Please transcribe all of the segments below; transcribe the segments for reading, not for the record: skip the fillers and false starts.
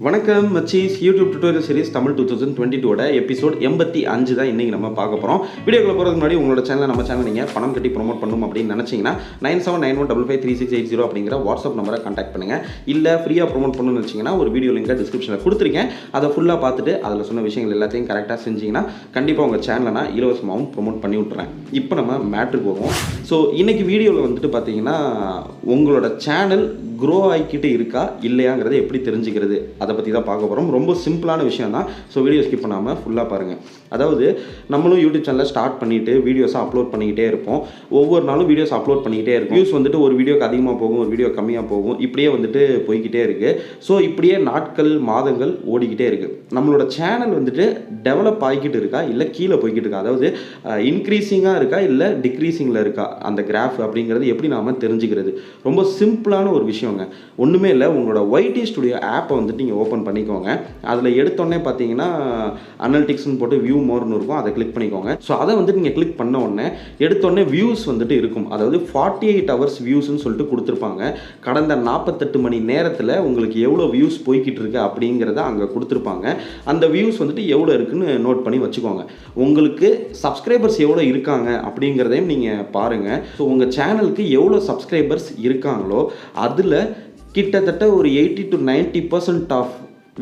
வணக்கம் மச்சீஸ் YouTube tutorial series Tamil 2022 episode 85 தான் இன்றைக்கி நம்ம பார்க்க போகிறோம். வீடியோக்குள்ள போகிறதுக்கு முன்னாடி உங்களோட சேனல் நம்ம சேனல் நீங்கள் பணம் கட்டி ப்ரொமோட் பண்ணணும் அப்படின்னு நினச்சிங்கன்னா 9791553680 அப்படிங்கிற வாட்ஸ்அப் நம்பரை கான்டாக்ட் பண்ணுங்கள். இல்லை ஃப்ரீயாக ப்ரொமோட் பண்ணணும்னு வச்சிங்கன்னா ஒரு வீடியோ லிங்கை டிஸ்கிரிப்ஷனில் கொடுத்துருக்கேன். அதை ஃபுல்லாக பார்த்துட்டு அதில் சொன்ன விஷயங்கள் எல்லாத்தையும் கரெக்டாக செஞ்சிங்கன்னா கண்டிப்பாக உங்கள் சேனலை நான் இலவசமாகவும் ப்ரொமோட் பண்ணி விட்டுறேன். இப்போ நம்ம மேட்ருக்கு போவோம். ஸோ இன்றைக்கி வீடியோவில் வந்துட்டு பார்த்தீங்கன்னா உங்களோட சேனல் க்ரோ ஆகிக்கிட்டு இருக்கா இல்லையாங்கிறத எப்படி தெரிஞ்சுக்கிறது அதை பற்றி தான் பார்க்க போகிறோம். ரொம்ப சிம்பிளான விஷயம் தான். ஸோ வீடியோ ஸ்கிப் பண்ணாமல் ஃபுல்லாக பாருங்கள். அதாவது நம்மளும் யூடியூப் சேனலில் ஸ்டார்ட் பண்ணிவிட்டு வீடியோஸை அப்லோட் பண்ணிக்கிட்டே இருப்போம். ஒவ்வொரு நாளும் வீடியோஸ் அப்லோட் பண்ணிக்கிட்டே இருக்கும். வியூஸ் வந்துட்டு ஒரு வீடியோக்கு அதிகமாக போகும், ஒரு வீடியோ கம்மியாக போகும், இப்படியே வந்துட்டு போய்கிட்டே இருக்குது. ஸோ இப்படியே நாட்கள் மாதங்கள் ஓடிக்கிட்டே இருக்குது. நம்மளோட சேனல் வந்துட்டு டெவலப் ஆகிக்கிட்டு இருக்கா இல்லை கீழே போய்கிட்டு இருக்கா, அதாவது இன்க்ரீஸிங்காக இருக்கா இல்லை டிக்ரீஸிங்கில் இருக்கா அந்த கிராஃப் அப்படிங்கிறது எப்படி நாம் தெரிஞ்சுக்கிறது? ரொம்ப சிம்பிளான ஒரு விஷயங்க. ஒன்றுமே இல்லை, உங்களோட YT ஸ்டுடியோ ஆப்பை வந்துட்டு நீங்கள் ஓப்பன் பண்ணிக்கோங்க. அதில் எடுத்தோடனே பார்த்தீங்கன்னா அனலிட்டிக்ஸ்னு போட்டு வியூ மோர்னு இருக்கும், அதை கிளிக் பண்ணிக்கோங்க. ஸோ அதை வந்துட்டு நீங்கள் கிளிக் பண்ண உடனே எடுத்தோடனே வியூஸ் வந்துட்டு இருக்கும். அதாவது 48 ஹவர்ஸ் வியூஸ்ன்னு சொல்லிட்டு கொடுத்துருப்பாங்க. கடந்த 48 மணி நேரத்தில் உங்களுக்கு எவ்வளோ வியூஸ் போய்கிட்டு இருக்கு அப்படிங்கிறத அங்கே கொடுத்துருப்பாங்க. அந்த வியூஸ் வந்துட்டு எவ்வளோ இருக்குன்னு நோட் பண்ணி வச்சுக்கோங்க. உங்களுக்கு சப்ஸ்கிரைபர்ஸ் எவ்வளோ இருக்காங்க அப்படிங்கிறதையும் நீங்கள் பாருங்கள். ஸோ உங்கள் சேனலுக்கு எவ்வளோ சப்ஸ்கிரைபர்ஸ் இருக்காங்களோ அதில் கிட்டத்தட்ட ஒரு 80 to 90% ஆஃப்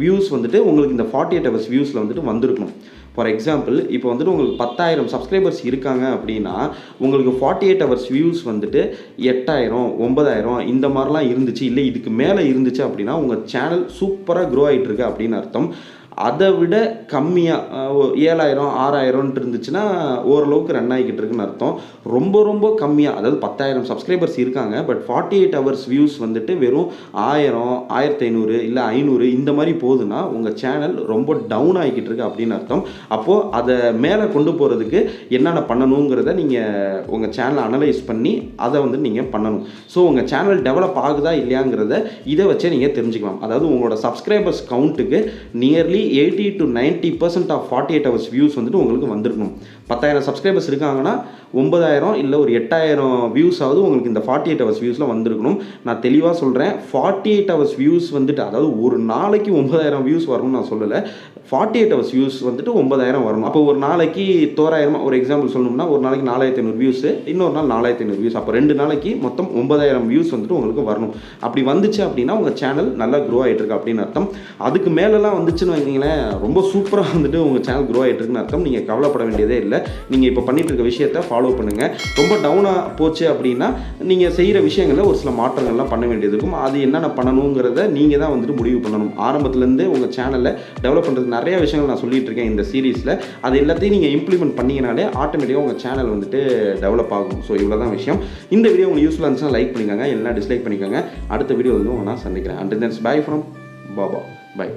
வியூஸ் வந்துட்டு உங்களுக்கு இந்த 48 ஹவர்ஸ் வியூஸில் வந்துட்டு வந்திருக்கணும். ஃபார் எக்ஸாம்பிள் இப்போ வந்துட்டு உங்களுக்கு 10,000 சப்ஸ்கிரைபர்ஸ் இருக்காங்க அப்படின்னா உங்களுக்கு 48 ஹவர்ஸ் வியூஸ் வந்துட்டு 8,000 9,000 இந்த மாதிரிலாம் இருந்துச்சு, இல்லை இதுக்கு மேலே இருந்துச்சு அப்படின்னா உங்கள் சேனல் சூப்பராக க்ரோ ஆகிட்டு இருக்கு அப்படின்னு அர்த்தம். அதை விட கம்மியாக 7,000 6,000 இருந்துச்சுன்னா ஓரளவுக்கு ரன் ஆகிக்கிட்டு இருக்குன்னு அர்த்தம். ரொம்ப கம்மியாக, அதாவது 10,000 சப்ஸ்கிரைபர்ஸ் இருக்காங்க, பட் 48 ஹவர்ஸ் வியூஸ் வந்துட்டு வெறும் 1000 1500 இல்லை 500 இந்த மாதிரி போகுதுன்னா உங்கள் சேனல் ரொம்ப டவுன் ஆகிக்கிட்டு இருக்கு அப்படின்னு அர்த்தம். அப்போது அதை மேலே கொண்டு போகிறதுக்கு என்னென்ன பண்ணணுங்கிறத நீங்கள் உங்கள் சேனலை அனலைஸ் பண்ணி அதை வந்து நீங்கள் பண்ணணும். ஸோ உங்கள் சேனல் டெவலப் ஆகுதா இல்லையாங்கிறத இதை வச்சே நீங்கள் தெரிஞ்சுக்கலாம். அதாவது உங்களோட சப்ஸ்கிரைபர்ஸ் கவுண்ட்டுக்கு nearly 80 to 90% of 48 hours views வந்துட்டு உங்களுக்கு வந்திருக்கணும். 10,000 சப்ஸ்கிரைபர்ஸ் இருக்காங்கன்னா 9,000 இல்லை ஒரு 8,000 வியூஸ் ஆகுது உங்களுக்கு இந்த 48 ஹவர்ஸ் வியூஸில் வந்திருக்கணும். நான் தெளிவாக சொல்கிறேன், 48 ஹவர்ஸ் வியூஸ் வந்துட்டு, அதாவது ஒரு நாளைக்கு 9,000 வியூஸ் வரணும்னு நான் சொல்லலை, 48 ஹவர்ஸ் வியூஸ் வந்துட்டு 9,000 வரணும். அப்போ ஒரு நாளைக்கு தோராயிரமாக ஒரு எக்ஸாம்பிள் சொல்லணும்னா ஒரு நாளைக்கு 4,500 வியூஸு, இன்னொரு நாள் 4,500 வியூஸ், அப்போ 2 நாளைக்கு மொத்தம் 9,000 வியூஸ் வந்துட்டு உங்களுக்கு வரணும். அப்படி வந்துச்சு அப்படின்னா உங்கள் சேனல் நல்லா க்ரோ ஆகிட்டு இருக்கு அப்படின்னு அர்த்தம். அதுக்கு மேலெலாம் வந்துச்சுன்னு வைங்களேன், ரொம்ப சூப்பராக வந்துட்டு உங்கள் சேனல் க்ரோ ஆகிட்டு இருக்குன்னு அர்த்தம். நீங்கள் கவலைப்பட வேண்டியதே இல்லை. நீங்கள் இப்போ பண்ணிட்டு இருக்க விஷயத்தை ஃபாலோ பண்ணுங்கள். ரொம்ப டவுனாக போச்சு அப்படின்னா நீங்கள் செய்கிற விஷயங்களில் ஒரு சில மாற்றங்கள்லாம் பண்ண வேண்டியது இருக்கும். அது என்னென்ன பண்ணணுங்கிறத நீங்கள் தான் வந்துட்டு முடிவு பண்ணணும். ஆரம்பத்துலேருந்து உங்கள் சேனலை டெவலப் பண்ணுறதுக்கு நிறைய விஷயங்கள் நான் சொல்லிட்டு இருக்கேன் இந்த சீரீஸில். அது எல்லாத்தையும் நீங்கள் இம்ப்ளிமெண்ட் பண்ணிங்கனாலே ஆட்டோமேட்டிக்காக உங்கள் சேனல் வந்துட்டு டெவலப் ஆகும். ஸோ இவ்வளோ தான் விஷயம். இந்த வீடியோ உங்களுக்கு யூஸ்ஃபுல்லாக இருந்துச்சுன்னா லைக் பண்ணிக்கோங்க, இல்லைனா டிஸ்லைக் பண்ணிக்கோங்க. அடுத்த வீடியோ வந்து உங்களை நான் சந்திக்கிறேன். And thanks bye from Baba. By.